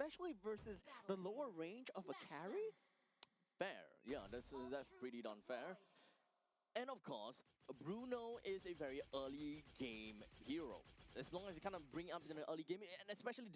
especially versus the lower range of a carry. Fair, yeah, that's pretty darn fair. And of course, Bruno is a very early game hero. As long as you kind of bring up in the early game, and especially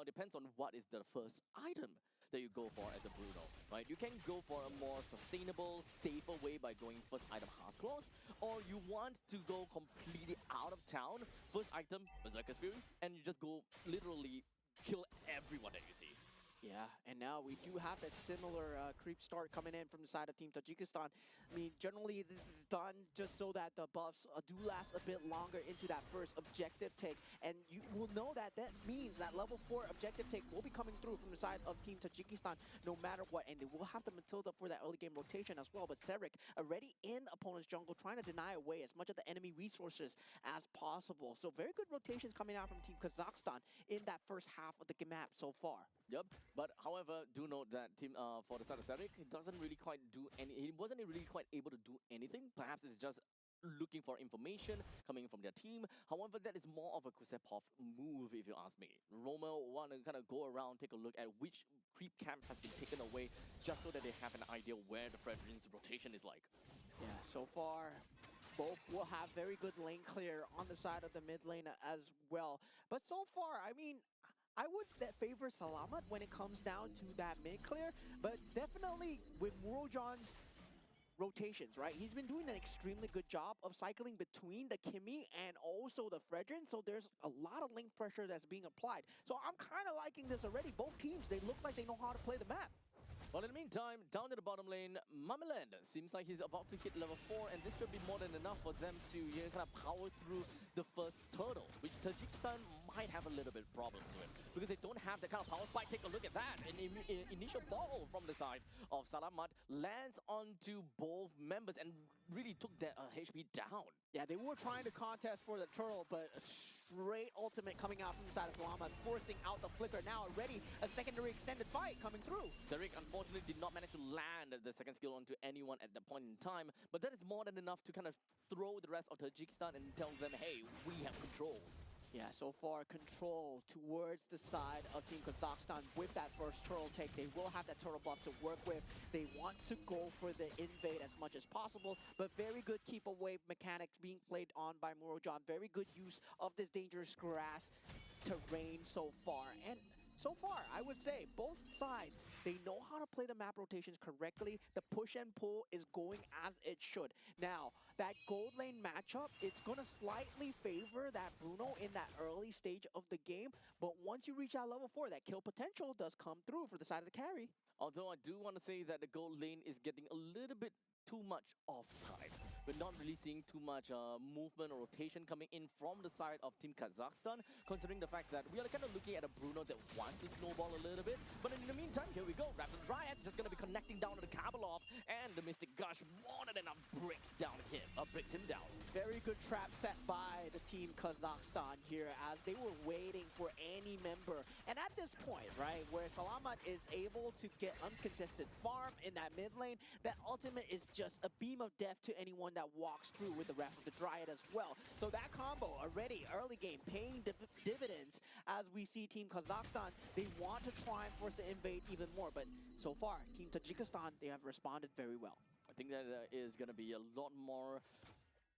depends on what is the first item that you go for as a Bruno, right? You can go for a more sustainable, safer way by going first item Heart's Claws, or you want to go completely out of town, first item Berserker's Fury, and you just go literally kill everyone that you see. Yeah, and now we do have that similar creep start coming in from the side of Team Tajikistan. I mean, generally this is done just so that the buffs do last a bit longer into that first objective take. And you will know that that means that level 4 objective take will be coming through from the side of Team Tajikistan no matter what. And they will have the Matilda for that early game rotation as well. But Serik already in opponent's jungle trying to deny away as much of the enemy resources as possible. So very good rotations coming out from Team Kazakhstan in that first half of the map so far. Yep, but however, do note that team for the side of Serik, he doesn't really quite do any. He wasn't really quite able to do anything. Perhaps it's just looking for information coming from their team. However, that is more of a KAZAKHSTAN move, if you ask me. Roma want to kind of go around, take a look at which creep camp has been taken away, just so that they have an idea where the Fredrin's rotation is like. Yeah, so far, both will have very good lane clear on the side of the mid lane as well. But so far, I mean, I would favor Salamat when it comes down to that mid clear, but definitely with Murojan's rotations, right? He's been doing an extremely good job of cycling between the Kimmy and also the Fredrin, so there's a lot of lane pressure that's being applied. So I'm kind of liking this already. Both teams, they look like they know how to play the map. Well, in the meantime, down to the bottom lane, mplpl seems like he's about to hit level 4, and this should be more than enough for them to kind of power through the first turtle, which Tajikistan might have a little bit problem with, because they don't have that kind of power spike. Take a look at that. An initial ball from the side of Salamat lands onto both members and really took their HP down. Yeah, they were trying to contest for the turtle, but a straight ultimate coming out from the side of Salamat, forcing out the flicker. Now already a secondary extended fight coming through. Serik unfortunately did not manage to land the second skill onto anyone at that point in time, but that is more than enough to kind of throw the rest of Tajikistan and tell them, hey, we have control. Yeah, so far control towards the side of Team Kazakhstan with that first turtle take. They will have that turtle buff to work with. They want to go for the invade as much as possible, but very good keep away mechanics being played on by Murojan. Very good use of this dangerous grass terrain so far. And so far, I would say both sides, they know how to play the map rotations correctly. The push and pull is going as it should. Now, that gold lane matchup, it's going to slightly favor that Bruno in that early stage of the game. But once you reach out level 4, that kill potential does come through for the side of the carry. Although I do want to say that the gold lane is getting a little bit too much off time. We're not really seeing too much movement or rotation coming in from the side of Team Kazakhstan, considering the fact that we are kind of looking at a Bruno that wants to snowball a little bit. But in the meantime, here we go. Rapid Dryad just going to be connecting down to the Kabalov, and the Mystic Gush more than enough breaks him down. Very good trap set by the Team Kazakhstan here as they were waiting for any member. And at this point, right, where Salamat is able to get uncontested farm in that mid lane, that ultimate is just a beam of death to anyone that walks through with the Wrath of the Dryad as well. So that combo already early game paying dividends as we see Team Kazakhstan. They want to try and force the invade even more, but so far, Team Tajikistan, they have responded very well. I think that is going to be a lot more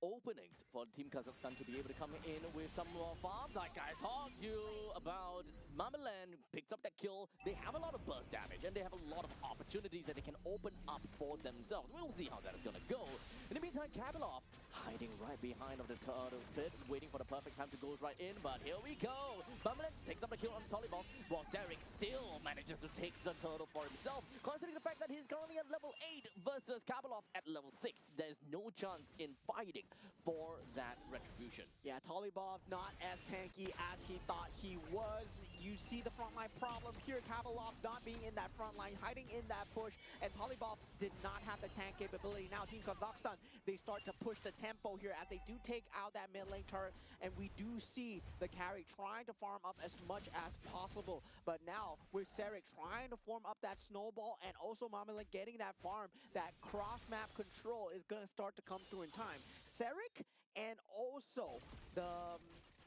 openings for Team Kazakhstan to be able to come in with some more farms. Like I told you about, mplpl picks up that kill. They have a lot of burst damage and they have a lot of opportunities that they can open up for themselves. We'll see how that is going to go. In the meantime, Kabalov hiding right behind of the turtle pit, waiting for the perfect time to go right in. But here we go. mplpl picks up the kill on Tolibov, while Serik still manages to take the turtle for himself. Considering the fact that he's currently at level 8 versus Kabalov at level 6, there's no chance in fighting for that retribution. Yeah, Tolibov not as tanky as he thought he was. You see the frontline problem here. Kabalov not being in that front line, hiding in that push, and Tolibov did not have the tank capability. Now Team Kazakhstan, they start to push the tempo here as they do take out that mid lane turret, and we do see the carry trying to farm up as much as possible. But now with Serik trying to form up that snowball and also mplpl getting that farm, that cross map control is going to start to come through in time. Serik and also the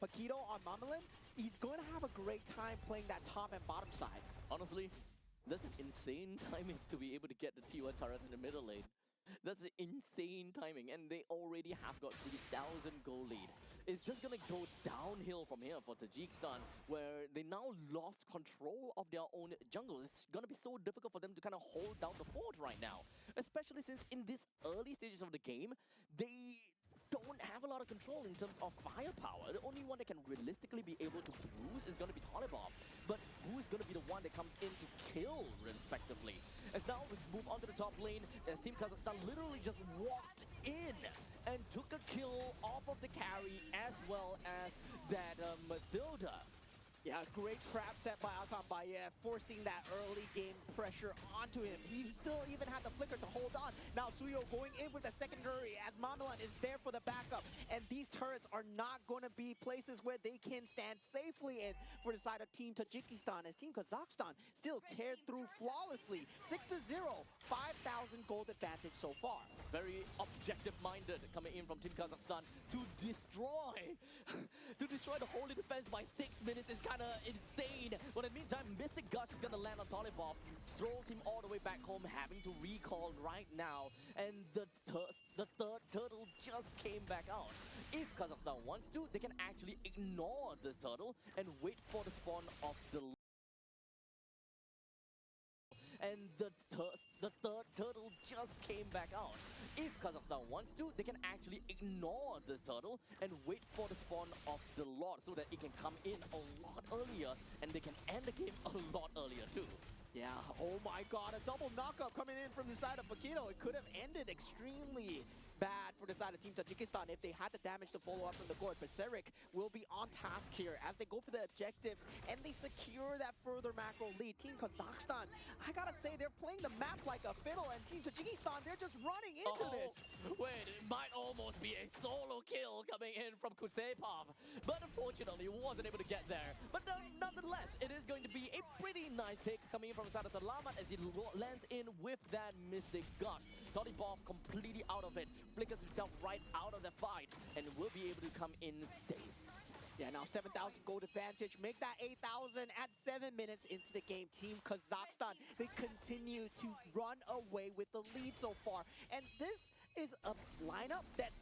Paquito on mplpl, he's going to have a great time playing that top and bottom side. Honestly, that's an insane timing to be able to get the T1 turret in the middle lane. That's an insane timing, and they already have got 3,000 gold lead. It's just gonna go downhill from here for Tajikistan, where they now lost control of their own jungle. It's gonna be so difficult for them to kind of hold down the fort right now, especially since in these early stages of the game, they don't have a lot of control in terms of firepower. The only one that can realistically be able to bruise is going to be Tolibov. But who is going to be the one that comes in to kill, respectively? As now we move on to the top lane, as Team Kazakhstan literally just walked in and took a kill off of the carry as well as that Matilda. Yeah, great trap set by Altan Bayev, forcing that early game pressure onto him. He still even had the flicker to hold on. Now Suyo going in with the secondary as Mamalan is there for the backup. And these turrets are not going to be places where they can stand safely in for the side of Team Tajikistan, as Team Kazakhstan still teared through flawlessly. 6-0, 5,000 gold advantage so far. Very objective-minded coming in from Team Kazakhstan to destroy the holy defense by 6 minutes is kind of insane. But in the meantime, Mystic Gush is going to land on Tolibov, throws him all the way back home, having to recall right now. And the third turtle just came back out. If Kazakhstan wants to, they can actually ignore this turtle and wait for the spawn of the third turtle just came back out. If Kazakhstan wants to, they can actually ignore this turtle and wait for the spawn of the Lord so that it can come in a lot earlier and they can end the game a lot earlier too. Yeah, oh my god, a double knockup coming in from the side of Paquito. It could have ended extremely bad for the side of Team Tajikistan if they had the damage to follow up from the court. But Serik will be on task here as they go for the objectives and they secure that further macro lead. Team Kazakhstan, I gotta say, they're playing the map like a fiddle, and Team Tajikistan, they're just running into this. Wait, it might almost be a solo kill coming in from Kusepov, but unfortunately wasn't able to get there. But nonetheless, it is going to be a pretty nice take coming in from the side of Salamat as he lands in with that Mystic Gun. Tolibov completely out of it, flickers himself right out of the fight, and will be able to come in safe. Yeah, now 7,000 gold advantage. Make that 8,000 at 7 minutes into the game. Team Kazakhstan, they continue to run away with the lead so far. And this is a lineup that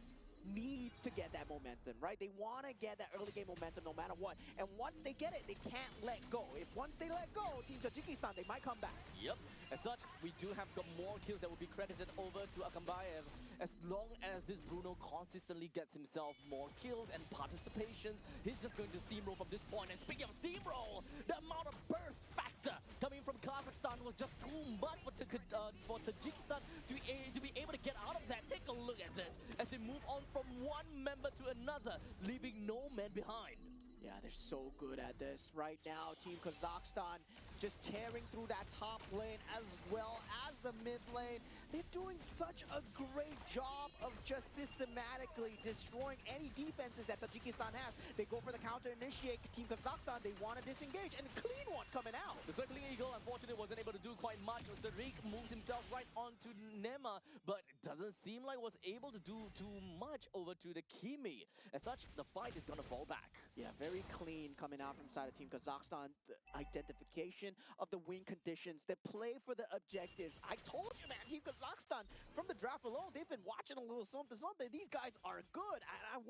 needs to get that momentum, right? They want to get that early game momentum no matter what. And once they get it, they can't let go. If once they let go, Team Tajikistan, they might come back. Yep. As such, we do have got more kills that will be credited over to Akambayev. As long as this Bruno consistently gets himself more kills and participations, he's just going to steamroll from this point. And speaking of steamroll, the amount of burst factor coming from Kazakhstan was just too much for Tajikistan to be able to get out of that. Take a look at this as they move on from one member to another, leaving no man behind. Yeah, they're so good at this right now. Team Kazakhstan just tearing through that top lane as well as the mid lane. They're doing such a great job of just systematically destroying any defenses that Tajikistan has. They go for the counter initiate. Team Kazakhstan, they want to disengage, and a clean one coming out. The Circling Eagle, unfortunately, wasn't able to do quite much. Sarik moves himself right onto Nema, but it doesn't seem like was able to do too much over to the Kimi. As such, the fight is going to fall back. Yeah, very clean coming out from side of Team Kazakhstan. The identification of the win conditions, the play for the objectives. I told you, man, Team Kazakhstan, from the draft alone, they've been watching a little something. These guys are good. I'm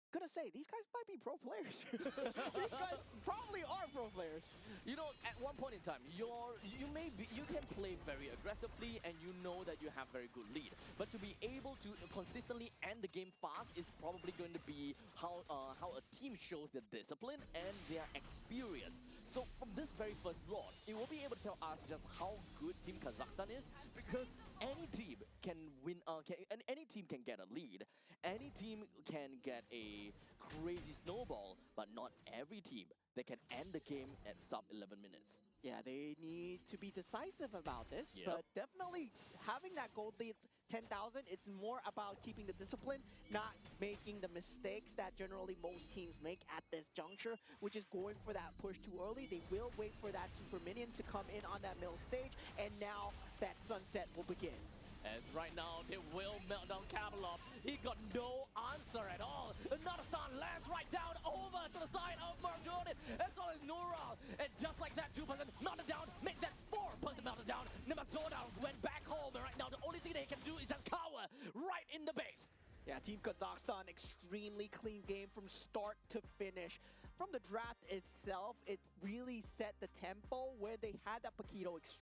gonna say, these guys might be pro players. These guys probably are pro players. You know, at one point in time, you can play very aggressively and you know that you have very good lead. But to be able to consistently end the game fast is probably going to be how a team shows their discipline and their experience. So from this very first lot, it will be able to tell us just how good Team Kazakhstan is, because any team can win, any team can get a lead, any team can get a crazy snowball, but not every team that can end the game at sub 11 minutes. Yeah, they need to be decisive about this, Yep. but definitely having that gold lead 10,000, it's more about keeping the discipline, not making the mistakes that generally most teams make at this juncture, which is going for that push too early. They will wait for that super minions to come in on that middle stage, and now that sunset will begin. As right now, they will melt down Kabalov. He got no answer at all. Another stun lands right down over to the side of Marjorin, as well as Nural. And just like that, 2% Yeah, Team Kazakhstan, extremely clean game from start to finish. From the draft itself, it really set the tempo where they had that Paquito